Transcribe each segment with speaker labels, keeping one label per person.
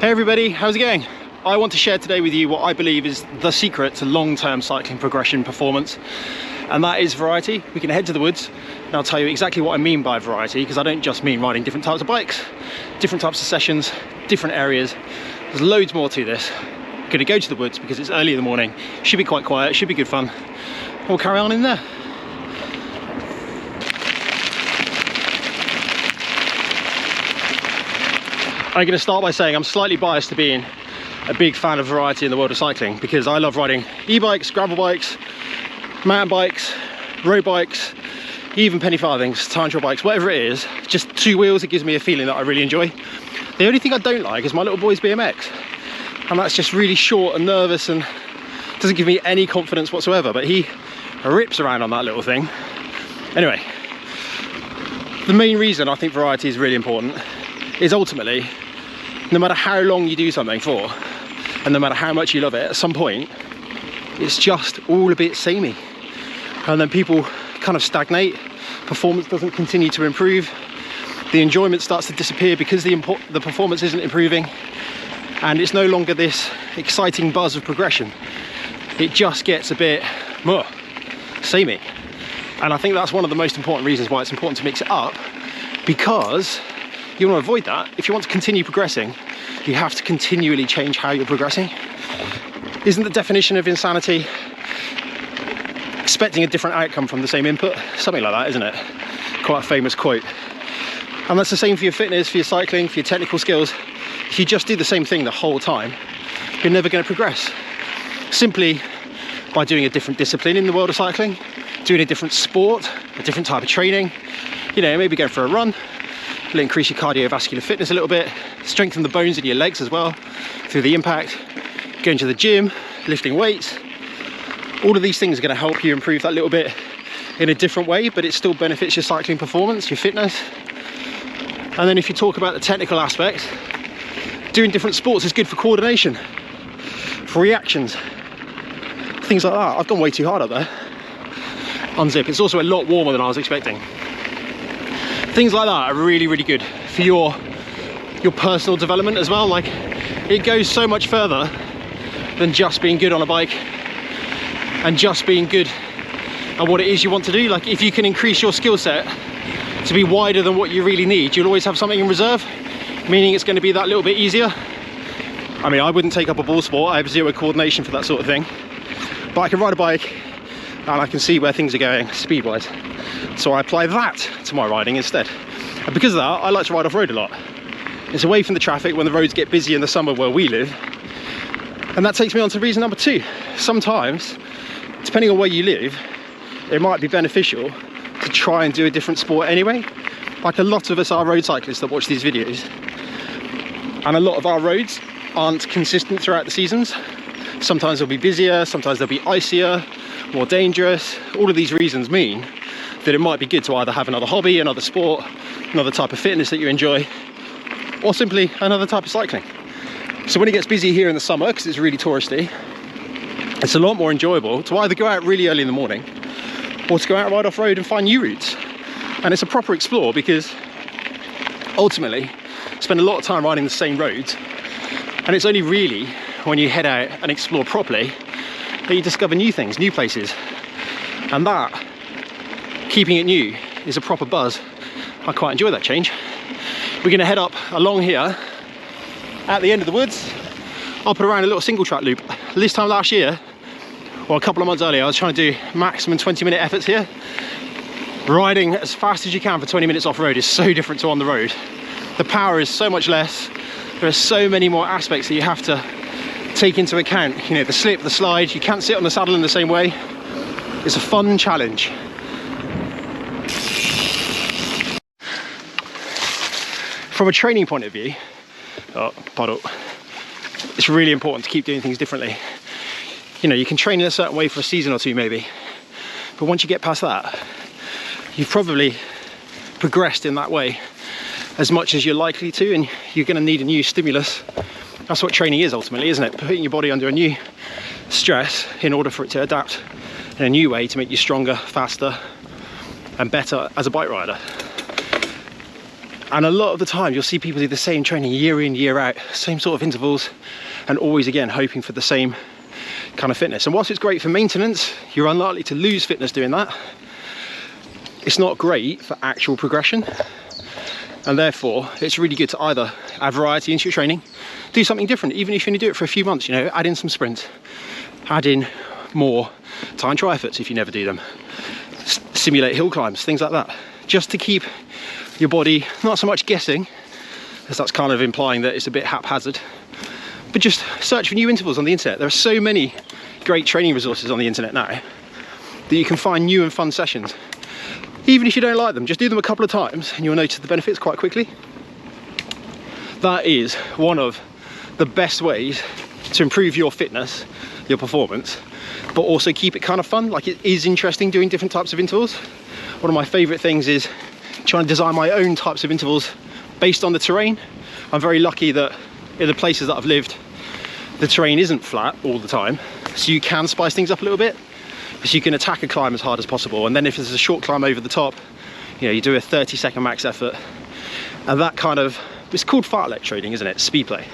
Speaker 1: Hey everybody, how's it going? I want to share today with you what I believe is the secret to long-term cycling progression performance, and that is variety. We can head to the woods and I'll tell you exactly what I mean by variety, because I don't just mean riding different types of bikes, different types of sessions, different areas. There's loads more to this. I'm going to go to the woods because it's early in the morning, should be quite quiet, should be good fun. We'll carry on in there. I'm going to start by saying I'm slightly biased to being a big fan of variety in the world of cycling, because I love riding e-bikes, gravel bikes, mountain bikes, road bikes, even penny farthings, time trial bikes, whatever it is. Just two wheels, it gives me a feeling that I really enjoy. The only thing I don't like is my little boy's BMX, and that's just really short and nervous and doesn't give me any confidence whatsoever, but he rips around on that little thing. Anyway, the main reason I think variety is really important is ultimately, no matter how long you do something for, and no matter how much you love it, at some point, it's just all a bit samey. And then people kind of stagnate, performance doesn't continue to improve, the enjoyment starts to disappear because the performance isn't improving, and it's no longer this exciting buzz of progression. It just gets a bit samey. And I think that's one of the most important reasons why it's important to mix it up, because you want to avoid that. If you want to continue progressing, you have to continually change how you're progressing. Isn't the definition of insanity expecting a different outcome from the same input? Something like that, isn't it? Quite a famous quote. And that's the same for your fitness, for your cycling, for your technical skills. If you just do the same thing the whole time, you're never going to progress. Simply by doing a different discipline in the world of cycling, doing a different sport, a different type of training, you know, maybe going for a run, it'll increase your cardiovascular fitness a little bit, strengthen the bones in your legs as well through the impact, going to the gym, lifting weights. All of these things are going to help you improve that little bit in a different way, but it still benefits your cycling performance, your fitness. And then if you talk about the technical aspects, doing different sports is good for coordination, for reactions, things like that. I've gone way too hard up there. Unzip. It's also a lot warmer than I was expecting. Things like that are really, really good for your personal development as well. Like, it goes so much further than just being good on a bike and just being good at what it is you want to do. Like, if you can increase your skill set to be wider than what you really need, you'll always have something in reserve, meaning it's going to be that little bit easier. I mean, I wouldn't take up a ball sport. I have zero coordination for that sort of thing, but I can ride a bike and I can see where things are going speed wise, so I apply that to my riding instead. And because of that, I like to ride off road a lot. It's away from the traffic when the roads get busy in the summer where we live. And that takes me on to reason number two. Sometimes, depending on where you live, it might be beneficial to try and do a different sport anyway. Like, a lot of us are road cyclists that watch these videos, and a lot of our roads aren't consistent throughout the seasons. Sometimes they'll be busier, sometimes they'll be icier, more dangerous. All of these reasons mean that it might be good to either have another hobby, another sport, another type of fitness that you enjoy, or simply another type of cycling. So when it gets busy here in the summer, because it's really touristy, it's a lot more enjoyable to either go out really early in the morning or to go out and ride off road and find new routes. And it's a proper explore, because ultimately spend a lot of time riding the same roads, and it's only really when you head out and explore properly that you discover new things, new places. And that, keeping it new, is a proper buzz. I quite enjoy that change. We're going to head up along here at the end of the woods. I'll put around a little single track loop. This time last year, or a couple of months earlier, I was trying to do maximum 20-minute efforts here. Riding as fast as you can for 20 minutes off road is so different to on the road. The power is so much less. There are so many more aspects that you have to take into account. You know, the slip, the slide, you can't sit on the saddle in the same way. It's a fun challenge. From a training point of view, it's really important to keep doing things differently. You know, you can train in a certain way for a season or two maybe, but once you get past that, you've probably progressed in that way as much as you're likely to, and you're going to need a new stimulus. That's what training is ultimately, isn't it? Putting your body under a new stress in order for it to adapt in a new way to make you stronger, faster and better as a bike rider. And a lot of the time you'll see people do the same training year in, year out, same sort of intervals, and always again hoping for the same kind of fitness. And whilst it's great for maintenance, you're unlikely to lose fitness doing that. It's not great for actual progression, and therefore it's really good to either add variety into your training, do something different, even if you only do it for a few months, you know, add in some sprints, add in more time tri efforts if you never do them, simulate hill climbs, things like that, just to keep your body not so much guessing, as that's kind of implying that it's a bit haphazard, but just search for new intervals on the internet. There are so many great training resources on the internet now that you can find new and fun sessions. Even if you don't like them, just do them a couple of times and you'll notice the benefits quite quickly. That is one of the best ways to improve your fitness, your performance, but also keep it kind of fun. Like, it is interesting doing different types of intervals. One of my favorite things is trying to design my own types of intervals based on the terrain. I'm very lucky that in the places that I've lived, the terrain isn't flat all the time, so you can spice things up a little bit. So you can attack a climb as hard as possible, and then if there's a short climb over the top, you know, you do a 30-second max effort, and that kind of, it's called fartlek training, isn't it? Speed play,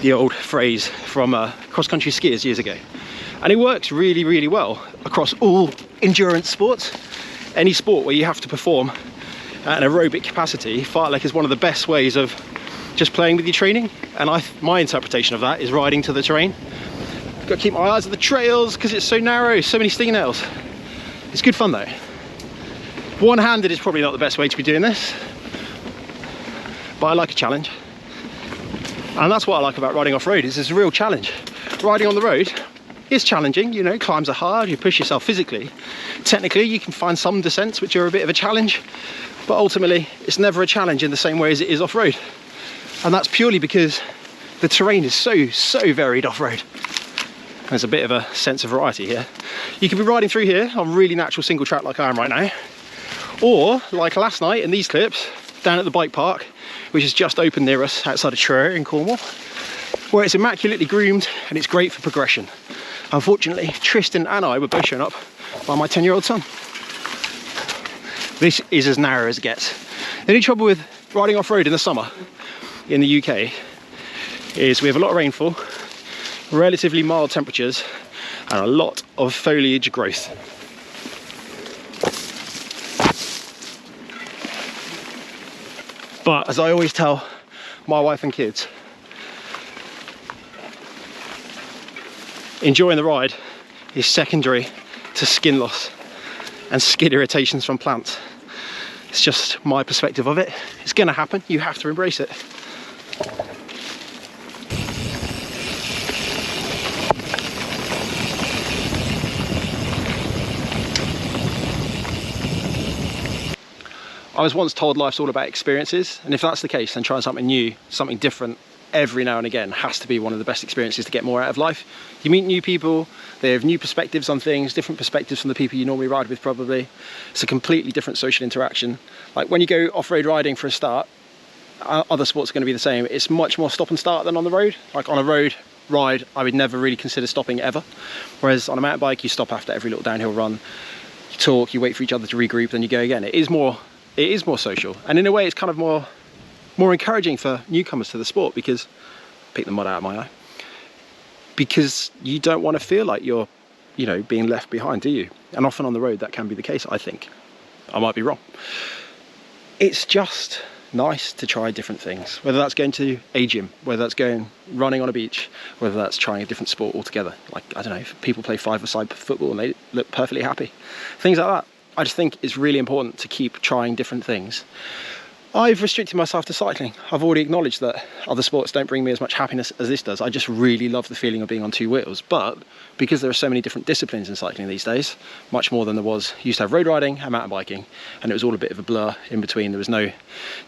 Speaker 1: the old phrase from cross-country skiers years ago. And it works really, really well across all endurance sports. Any sport where you have to perform at an aerobic capacity, fartlek is one of the best ways of just playing with your training. And my interpretation of that is riding to the terrain. Got to keep my eyes on the trails because it's so narrow, so many sting nails. It's good fun though. One-handed is probably not the best way to be doing this, but I like a challenge. And that's what I like about riding off-road, is it's a real challenge. Riding on the road is challenging, you know, climbs are hard, you push yourself physically. Technically, you can find some descents which are a bit of a challenge, but ultimately it's never a challenge in the same way as it is off-road. And that's purely because the terrain is so varied off-road. There's a bit of a sense of variety here. You could be riding through here on really natural single track like I am right now, or like last night in these clips, down at the bike park, which is just open near us outside of Truro in Cornwall, where it's immaculately groomed and it's great for progression. Unfortunately, Tristan and I were both shown up by my 10-year-old son. This is as narrow as it gets. The only trouble with riding off-road in the summer in the UK is we have a lot of rainfall, relatively mild temperatures, and a lot of foliage growth. But as I always tell my wife and kids, enjoying the ride is secondary to skin loss and skin irritations from plants. It's just my perspective of it. It's going to happen. You have to embrace it. I was once told life's all about experiences, and if that's the case, then trying something new, something different every now and again has to be one of the best experiences to get more out of life. You meet new people, they have new perspectives on things, different perspectives from the people you normally ride with probably. It's a completely different social interaction. Like when you go off-road riding for a start, other sports are going to be the same. It's much more stop and start than on the road. Like on a road ride, I would never really consider stopping ever. Whereas on a mountain bike, you stop after every little downhill run, you talk, you wait for each other to regroup, then you go again. It is more social, and in a way it's kind of more encouraging for newcomers to the sport, because pick the mud out of my eye, because you don't want to feel like you're, you know, being left behind, do you? And often on the road that can be the case, I think. I might be wrong. It's just nice to try different things, whether that's going to a gym, whether that's going running on a beach, whether that's trying a different sport altogether. Like, I don't know, if people play five-a-side football and they look perfectly happy, things like that. I just think it's really important to keep trying different things. I've restricted myself to cycling. I've already acknowledged that other sports don't bring me as much happiness as this does. I just really love the feeling of being on two wheels. But because there are so many different disciplines in cycling these days, much more than there used to have road riding and mountain biking, and it was all a bit of a blur in between. There was no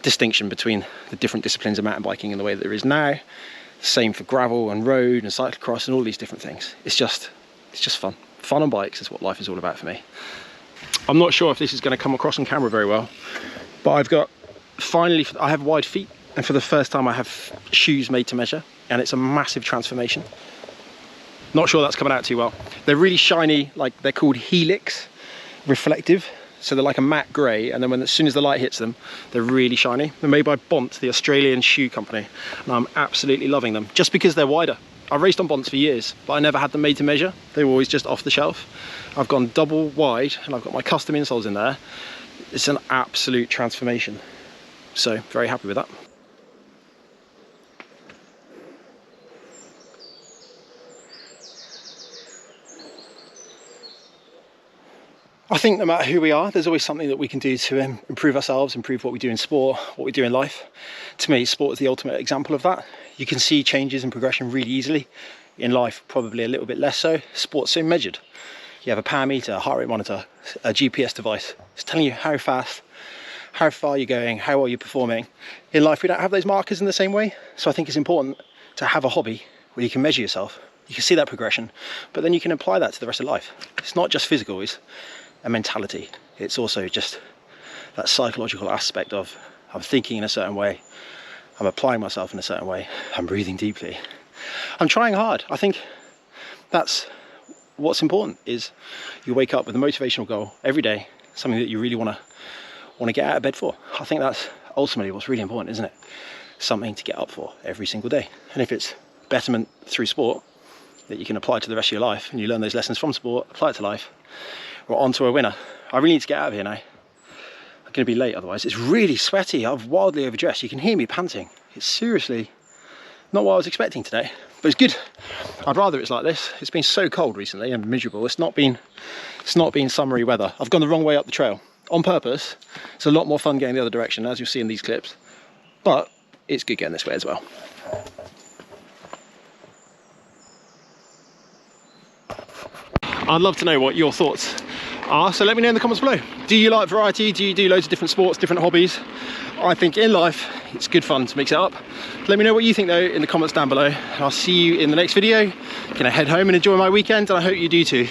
Speaker 1: distinction between the different disciplines of mountain biking in the way that there is now. Same for gravel and road and cyclocross and all these different things. It's just fun. Fun on bikes is what life is all about for me. I'm not sure if this is going to come across on camera very well, but I have wide feet, and for the first time I have shoes made to measure, and it's a massive transformation. Not sure that's coming out too well. They're really shiny, like they're called Helix reflective So they're like a matte grey, and then as soon as the light hits them, they're really shiny. They're made by Bont, the Australian shoe company, and I'm absolutely loving them just because they're wider. I raced on Bonts for years, but I never had them made to measure. They were always just off the shelf. I've gone double wide, and I've got my custom insoles in there. It's an absolute transformation. So very happy with that. I think no matter who we are, there's always something that we can do to improve ourselves, improve what we do in sport, what we do in life. To me, sport is the ultimate example of that. You can see changes and progression really easily. In life, probably a little bit less so. Sport's so measured. You have a power meter, a heart rate monitor, a GPS device. It's telling you how fast, how far you're going, how well you're performing. In life, we don't have those markers in the same way. So I think it's important to have a hobby where you can measure yourself. You can see that progression, but then you can apply that to the rest of life. It's not just physical, it's a mentality. It's also just that psychological aspect of I'm thinking in a certain way, I'm applying myself in a certain way, I'm breathing deeply, I'm trying hard. I think that's what's important, is you wake up with a motivational goal every day, something that you really want to get out of bed for. I think that's ultimately what's really important, isn't it? Something to get up for every single day. And if it's betterment through sport that you can apply to the rest of your life, and you learn those lessons from sport, apply it to life, we're on to a winner. I really need to get out of here now. I'm going to be late otherwise. It's really sweaty. I've wildly overdressed. You can hear me panting. It's seriously not what I was expecting today, but it's good. I'd rather it's like this. It's been so cold recently and miserable. It's not been summery weather. I've gone the wrong way up the trail on purpose. It's a lot more fun going the other direction, as you'll see in these clips, but it's good getting this way as well. I'd love to know what your thoughts are, so let me know in the comments below. Do you like variety? Do you do loads of different sports, different hobbies? I think in life it's good fun to mix it up. Let me know what you think though in the comments down below, and I'll see you in the next video. I'm gonna head home and enjoy my weekend, and I hope you do too.